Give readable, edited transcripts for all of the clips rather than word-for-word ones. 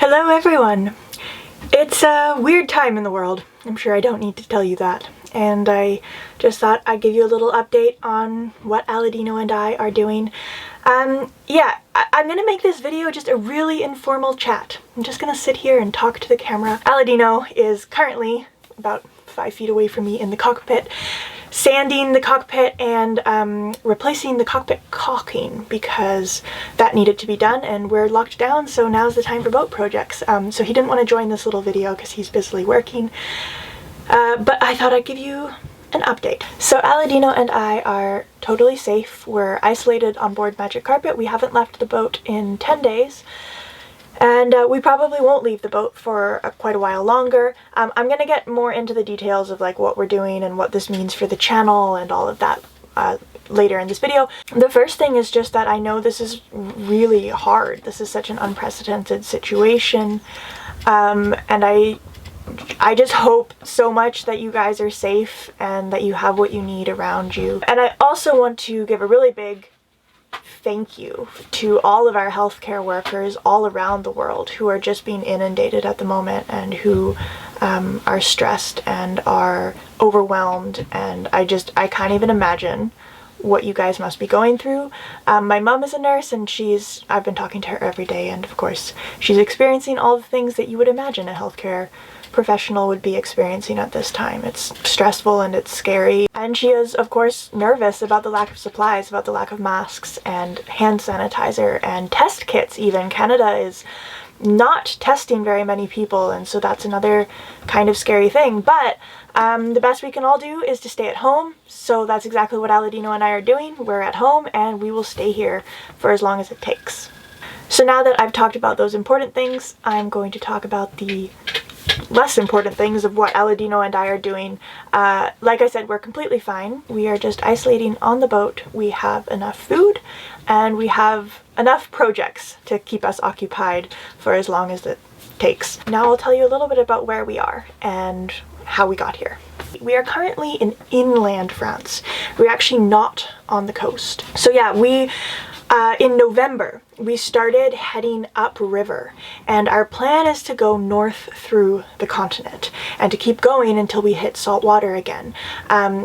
Hello everyone! It's a weird time in the world. I'm sure I don't need to tell you that. And I just thought I'd give you a little update on what Aladino and I are doing. I'm gonna make this video just a really informal chat. I'm just gonna sit here and talk to the camera. Aladino is currently about 5 feet away from me in the cockpit, sanding the cockpit and replacing the cockpit caulking because that needed to be done and we're locked down, so now's the time for boat projects. So he didn't want to join this little video because he's busily working, but I thought I'd give you an update. So Aladino and I are totally safe. We're isolated on board Magic Carpet. We haven't left the boat in 10 days. And we probably won't leave the boat for quite a while longer. I'm going to get more into the details of like what we're doing and what this means for the channel and all of that later in this video. The first thing is just that I know this is really hard. This is such an unprecedented situation. And I just hope so much that you guys are safe and that you have what you need around you. And I also want to give a really big thank you to all of our healthcare workers all around the world who are just being inundated at the moment and who are stressed and are overwhelmed, and I can't even imagine what you guys must be going through. My mom is a nurse and I've been talking to her every day, and of course she's experiencing all the things that you would imagine a healthcare professional would be experiencing at this time. It's stressful and it's scary, and she is of course nervous about the lack of supplies, about the lack of masks and hand sanitizer and test kits even. Canada is not testing very many people, and so that's another kind of scary thing, but the best we can all do is to stay at home. So that's exactly what Aladino and I are doing. We're at home and we will stay here for as long as it takes. So now that I've talked about those important things, I'm going to talk about the less important things of what Aladino and I are doing. Like I said, we're completely fine. We are just isolating on the boat. We have enough food and we have enough projects to keep us occupied for as long as it takes. Now I'll tell you a little bit about where we are and how we got here. We are currently in inland France. We're actually not on the coast. So yeah, in November, we started heading upriver, and our plan is to go north through the continent and to keep going until we hit salt water again.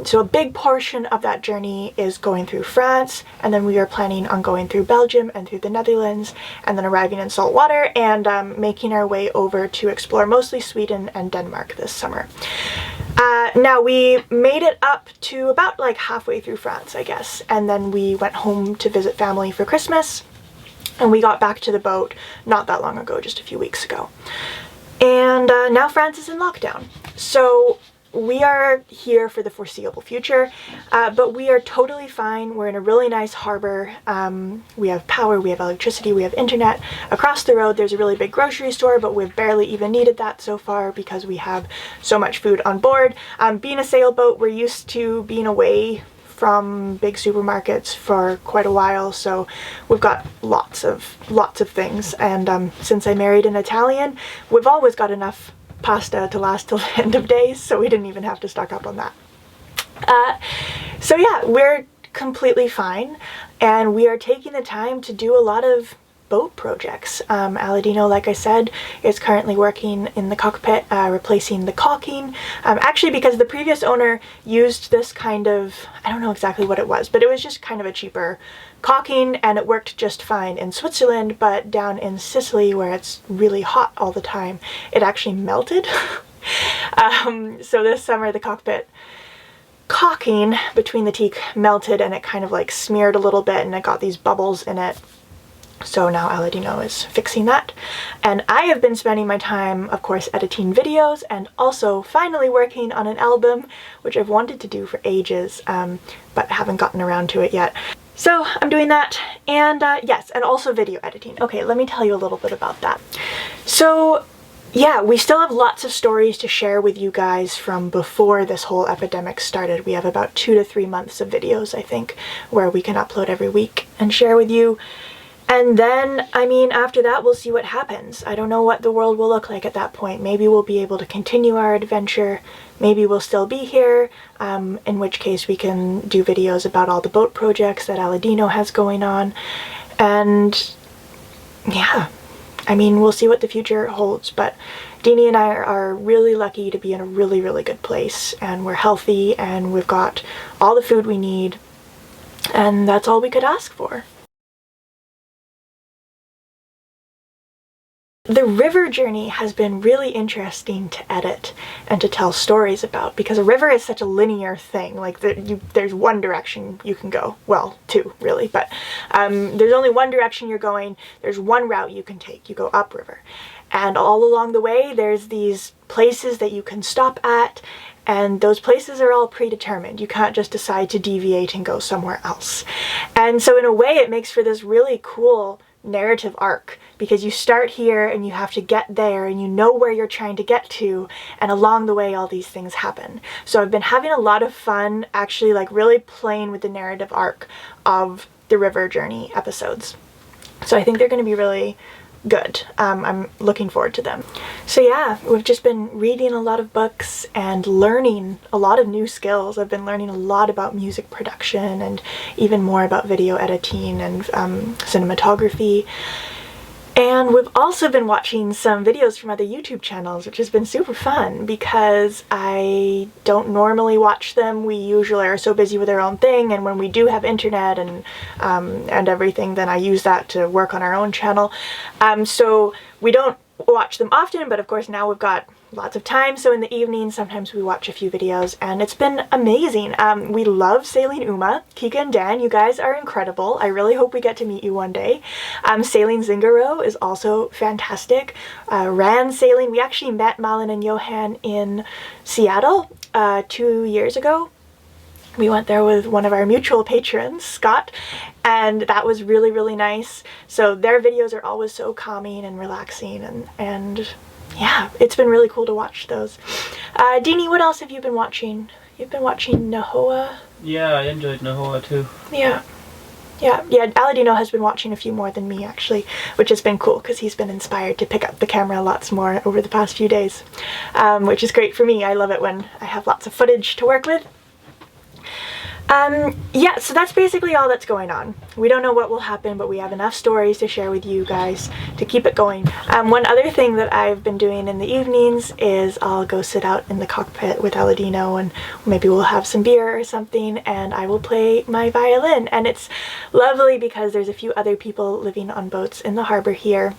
So a big portion of that journey is going through France, and then we are planning on going through Belgium and through the Netherlands, and then arriving in salt water and making our way over to explore mostly Sweden and Denmark this summer. Now we made it up to about like halfway through France, I guess, and then we went home to visit family for Christmas, and we got back to the boat not that long ago, just a few weeks ago. And now France is in lockdown. So we are here for the foreseeable future, but we are totally fine. We're in a really nice harbor. We have power, we have electricity, we have internet. Across the road there's a really big grocery store, but we've barely even needed that so far because we have so much food on board. Being a sailboat, we're used to being away from big supermarkets for quite a while, so we've got lots of things. And since I married an Italian, we've always got enough pasta to last till the end of days, so we didn't even have to stock up on that. So yeah, we're completely fine, and we are taking the time to do a lot of boat projects. Aladino, like I said, is currently working in the cockpit, replacing the caulking, actually because the previous owner used this kind of, I don't know exactly what it was, but it was just kind of a cheaper caulking, and it worked just fine in Switzerland, but down in Sicily, where it's really hot all the time, it actually melted. So this summer the cockpit caulking between the teak melted, and it kind of like smeared a little bit and it got these bubbles in it. So now Aladino is fixing that, and I have been spending my time, of course, editing videos and also finally working on an album, which I've wanted to do for ages, but haven't gotten around to it yet. So I'm doing that, and yes, and also video editing. Okay, let me tell you a little bit about that. So yeah, we still have lots of stories to share with you guys from before this whole epidemic started. We have about 2 to 3 months of videos, I think, where we can upload every week and share with you. And then, I mean, after that, we'll see what happens. I don't know what the world will look like at that point. Maybe we'll be able to continue our adventure. Maybe we'll still be here, in which case we can do videos about all the boat projects that Aladino has going on. And yeah, I mean, we'll see what the future holds, but Deanie and I are really lucky to be in a really, really good place, and we're healthy, and we've got all the food we need, and that's all we could ask for. The river journey has been really interesting to edit and to tell stories about, because a river is such a linear thing. Like there's one direction you can go, well, two really, but there's only one direction you're going. There's one route you can take. You go upriver, and all along the way there's these places that you can stop at, and those places are all predetermined. You can't just decide to deviate and go somewhere else. And so in a way it makes for this really cool narrative arc, because you start here and you have to get there, and you know where you're trying to get to, and along the way all these things happen. So I've been having a lot of fun actually like really playing with the narrative arc of the river journey episodes. So I think they're going to be really good. I'm looking forward to them. So yeah, we've just been reading a lot of books and learning a lot of new skills. I've been learning a lot about music production and even more about video editing and cinematography. And we've also been watching some videos from other YouTube channels, which has been super fun because I don't normally watch them. We usually are so busy with our own thing, and when we do have internet and everything, then I use that to work on our own channel. So we don't watch them often, but of course now we've got lots of time, so in the evening sometimes we watch a few videos, and it's been amazing. We love Sailing Uma. Kika and Dan, you guys are incredible. I really hope we get to meet you one day. Sailing Zingaro is also fantastic. Ran Sailing, we actually met Malin and Johan in Seattle 2 years ago. We went there with one of our mutual patrons, Scott, and that was really, really nice. So their videos are always so calming and relaxing, and yeah, it's been really cool to watch those. Deanie, what else have you been watching? You've been watching Nahoa? Yeah, I enjoyed Nahoa too. Yeah. Aladino has been watching a few more than me actually, which has been cool because he's been inspired to pick up the camera lots more over the past few days, which is great for me. I love it when I have lots of footage to work with. Yeah, so that's basically all that's going on. We don't know what will happen, but we have enough stories to share with you guys to keep it going. One other thing that I've been doing in the evenings is I'll go sit out in the cockpit with Aladino, and maybe we'll have some beer or something, and I will play my violin. And it's lovely because there's a few other people living on boats in the harbor here.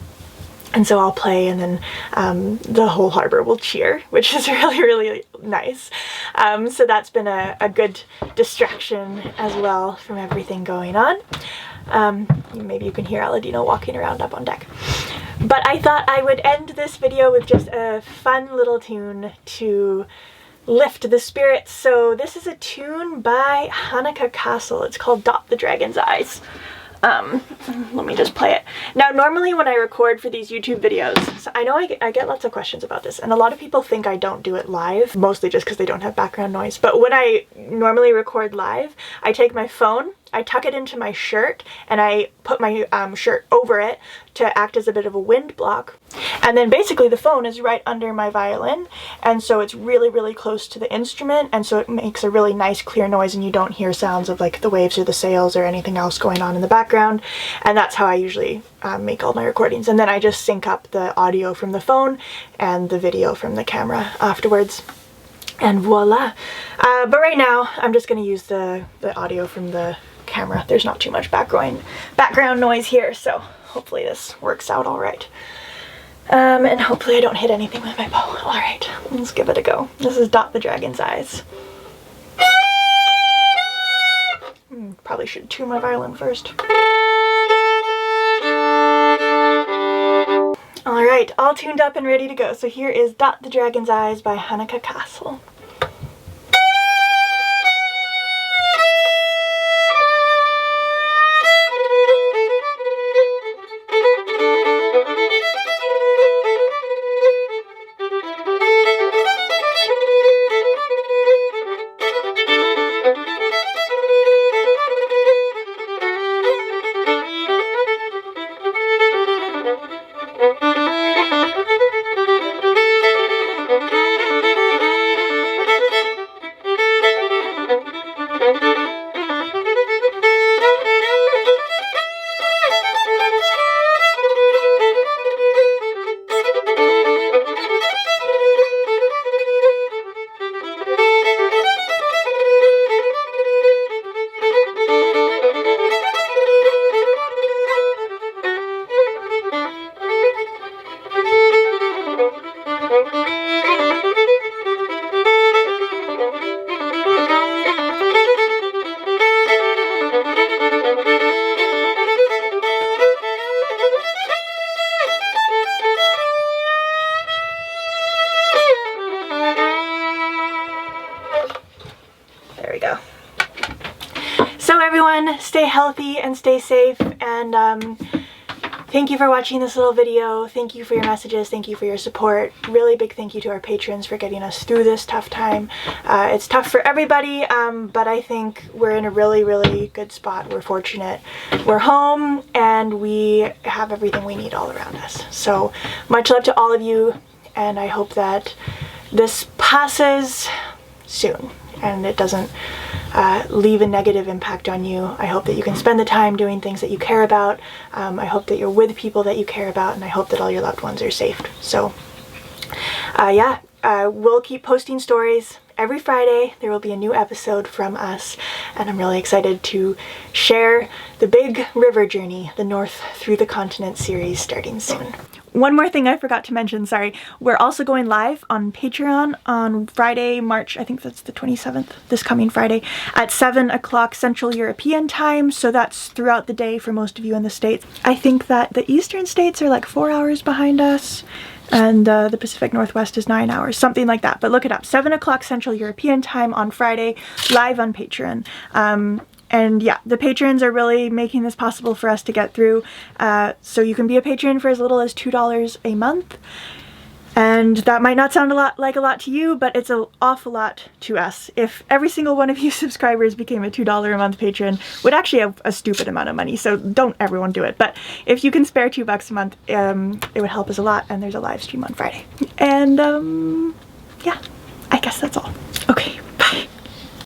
And so I'll play, and then the whole harbor will cheer, which is really, really nice. So that's been a good distraction as well from everything going on. Maybe you can hear Aladino walking around up on deck. But I thought I would end this video with just a fun little tune to lift the spirits. So this is a tune by Hanukkah Castle. It's called Dot the Dragon's Eyes. Let me just play it. Now, normally when I record for these YouTube videos, so I know I get lots of questions about this, and a lot of people think I don't do it live, mostly just because they don't have background noise. But when I normally record live, I take my phone, I tuck it into my shirt, and I put my shirt over it to act as a bit of a wind block. And then basically the phone is right under my violin, and so it's really, really close to the instrument, and so it makes a really nice clear noise, and you don't hear sounds of like the waves or the sails or anything else going on in the background. And that's how I usually make all my recordings. And then I just sync up the audio from the phone and the video from the camera afterwards. And voila. But right now I'm just going to use the audio from the camera. There's not too much background noise here, so hopefully this works out all right. And hopefully I don't hit anything with my bow. All right, let's give it a go. This is Dot the Dragon's Eyes. Probably should tune my violin first. All right, all tuned up and ready to go. So here is Dot the Dragon's Eyes by Hanukkah Castle. again, stay healthy and stay safe, and thank you for watching this little video. Thank you for your messages. Thank you for your support. Really big thank you to our patrons for getting us through this tough time. It's tough for everybody, but I think we're in a really, really good spot. We're fortunate. We're home and we have everything we need all around us. So much love to all of you, and I hope that this passes soon and it doesn't leave a negative impact on you. I hope that you can spend the time doing things that you care about. I hope that you're with people that you care about, and I hope that all your loved ones are safe. So yeah, we'll keep posting stories. Every Friday there will be a new episode from us, and I'm really excited to share the big river journey, the North Through the Continent series, starting soon. One more thing I forgot to mention, sorry. We're also going live on Patreon on Friday, March, I think that's the 27th, this coming Friday, at 7 o'clock Central European time. So that's throughout the day for most of you in the States. I think that the Eastern States are like 4 hours behind us, and the Pacific Northwest is 9 hours, something like that. But look it up, 7 o'clock Central European time on Friday, live on Patreon. And yeah, the patrons are really making this possible for us to get through. So you can be a patron for as little as $2 a month. And that might not sound like a lot to you, but it's an awful lot to us. If every single one of you subscribers became a $2 a month patron, would actually have a stupid amount of money, so don't everyone do it. But if you can spare $2 a month, it would help us a lot, and there's a live stream on Friday. And yeah, I guess that's all. Okay.